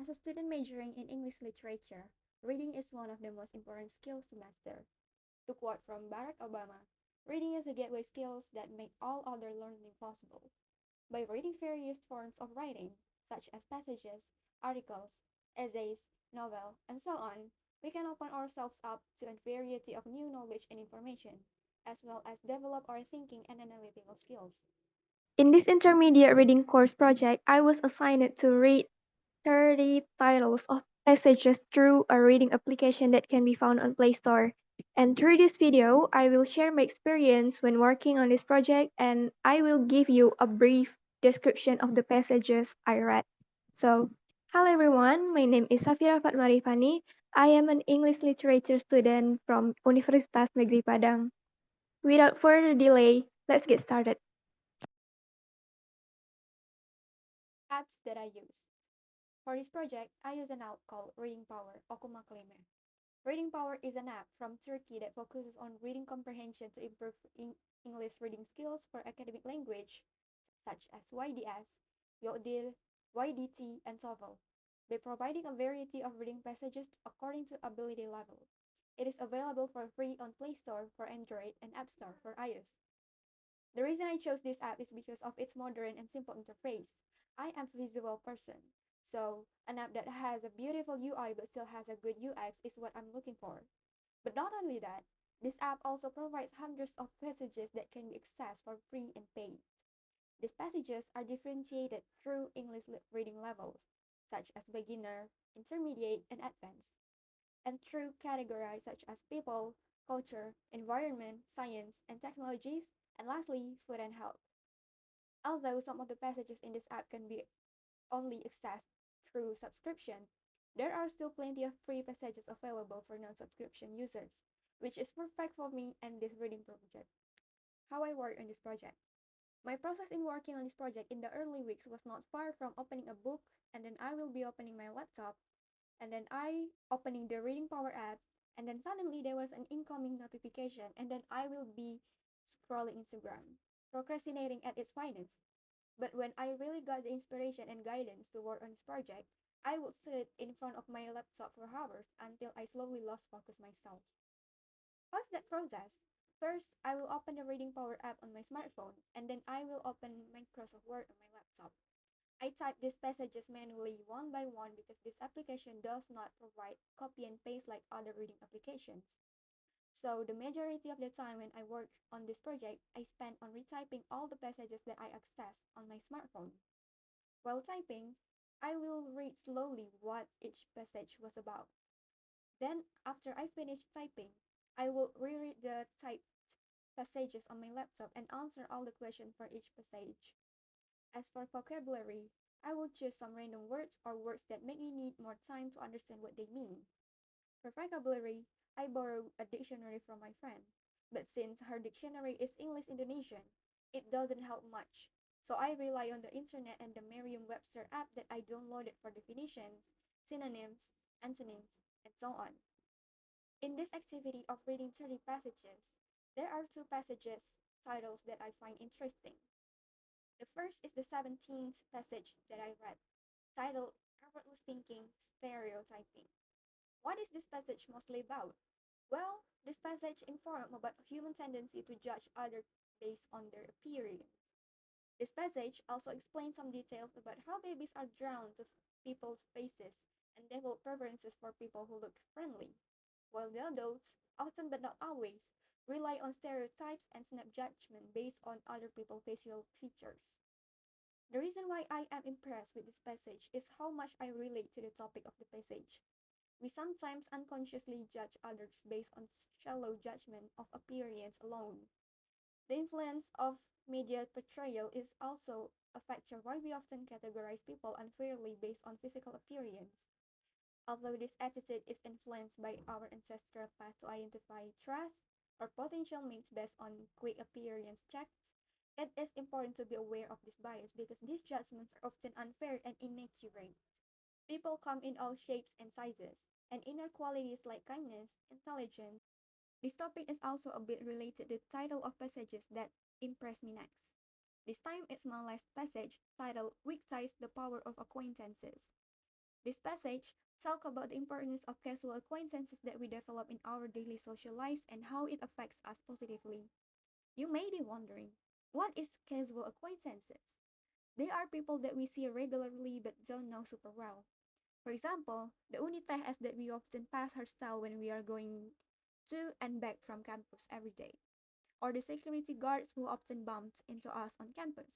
As a student majoring in English literature, reading is one of the most important skills to master. To quote from Barack Obama, reading is a gateway skills that make all other learning possible. By reading various forms of writing, such as passages, articles, essays, novel, and so on, we can open ourselves up to a variety of new knowledge and information, as well as develop our thinking and analytical skills. In this intermediate reading course project, I was assigned to read 30 titles of passages through a reading application that can be found on Play Store. And through this video, I will share my experience when working on this project and I will give you a brief description of the passages I read. So, hello everyone, my name is Shafira Rifani. I am an English literature student from Universitas Negeri Padang. Without further delay, let's get started. Apps that I use. For this project, I use an app called Reading Power, Okuma Klime. Reading Power is an app from Turkey that focuses on reading comprehension to improve English reading skills for academic language, such as YDS, Yodil, YDT, and TOEFL, by providing a variety of reading passages according to ability level. It is available for free on Play Store for Android and App Store for iOS. The reason I chose this app is because of its modern and simple interface. I am a visual person, so an app that has a beautiful UI but still has a good UX is what I'm looking for. But not only that, this app also provides hundreds of passages that can be accessed for free and paid. These passages are differentiated through English reading levels, such as beginner, intermediate, and advanced, and through categories such as people, culture, environment, science, and technologies, and lastly, food and health. Although some of the passages in this app can be only accessed through subscription, there are still plenty of free passages available for non-subscription users, which is perfect for me and this reading project. How I work on this project. My process in working on this project in the early weeks was not far from opening a book, and then I will be opening my laptop, and then I opening the Reading Power app, and then suddenly there was an incoming notification, and then I will be scrolling Instagram, procrastinating at its finest. But when I really got the inspiration and guidance to work on this project, I would sit in front of my laptop for hours until I slowly lost focus myself. How's that process? First, I will open the Reading Power app on my smartphone, and then I will open Microsoft Word on my laptop. I type these passages manually one by one because this application does not provide copy and paste like other reading applications. So the majority of the time when I work on this project, I spend on retyping all the passages that I access on my smartphone. While typing, I will read slowly what each passage was about. Then, after I finish typing, I will reread the typed passages on my laptop and answer all the questions for each passage. As for vocabulary, I will choose some random words or words that make me need more time to understand what they mean. For vocabulary, I borrow a dictionary from my friend, but since her dictionary is English Indonesian, it doesn't help much. So I rely on the internet and the Merriam-Webster app that I downloaded for definitions, synonyms, antonyms, and so on. In this activity of reading 30 passages, there are two passages titles that I find interesting. The first is the 17th passage that I read, titled Effortless Thinking, Stereotyping. What is this passage mostly about? Well, this passage informs about human tendency to judge others based on their appearance. This passage also explains some details about how babies are drawn to people's faces and develop preferences for people who look friendly, while the adults, often but not always, rely on stereotypes and snap judgment based on other people's facial features. The reason why I am impressed with this passage is how much I relate to the topic of the passage. We sometimes unconsciously judge others based on shallow judgment of appearance alone. The influence of media portrayal is also a factor why we often categorize people unfairly based on physical appearance. Although this attitude is influenced by our ancestral past to identify trust or potential mates based on quick appearance checks, it is important to be aware of this bias because these judgments are often unfair and inaccurate. People come in all shapes and sizes, and inner qualities like kindness, intelligence. This topic is also a bit related to the title of passages that impressed me next. This time it's my last passage titled Weak Ties, the Power of Acquaintances. This passage talks about the importance of casual acquaintances that we develop in our daily social lives and how it affects us positively. You may be wondering, what is casual acquaintances? They are people that we see regularly but don't know super well. For example, the Unitehs that we often pass her style when we are going to and back from campus every day, or the security guards who often bumped into us on campus.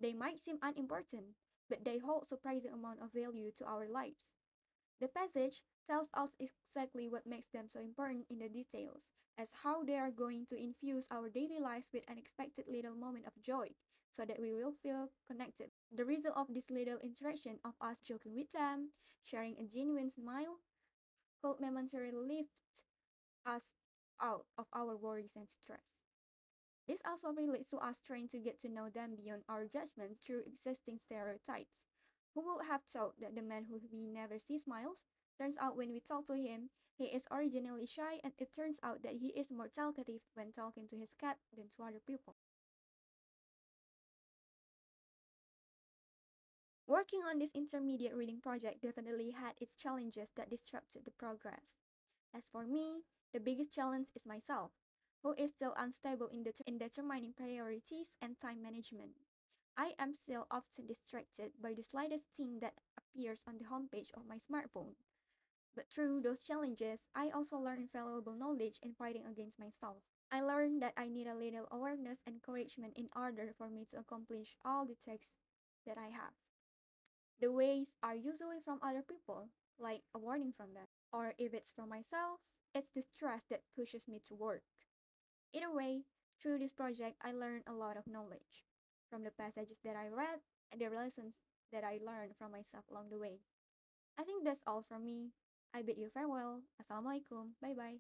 They might seem unimportant, but they hold surprising amount of value to our lives. The passage tells us exactly what makes them so important in the details, as how they are going to infuse our daily lives with unexpected little moment of joy, so that we will feel connected. The result of this little interaction of us joking with them, sharing a genuine smile, could momentarily lift us out of our worries and stress. This also relates to us trying to get to know them beyond our judgments through existing stereotypes. Who would have thought that the man who we never see smiles? Turns out when we talk to him, he is originally shy, and it turns out that he is more talkative when talking to his cat than to other people. Working on this intermediate reading project definitely had its challenges that disrupted the progress. As for me, the biggest challenge is myself, who is still unstable in determining priorities and time management. I am still often distracted by the slightest thing that appears on the homepage of my smartphone. But through those challenges, I also learned valuable knowledge in fighting against myself. I learned that I need a little awareness and encouragement in order for me to accomplish all the tasks that I have. The ways are usually from other people, like a warning from them. Or if it's from myself, it's the stress that pushes me to work. Either way, through this project, I learned a lot of knowledge from the passages that I read and the lessons that I learned from myself along the way. I think that's all from me. I bid you farewell. Assalamualaikum. Bye bye.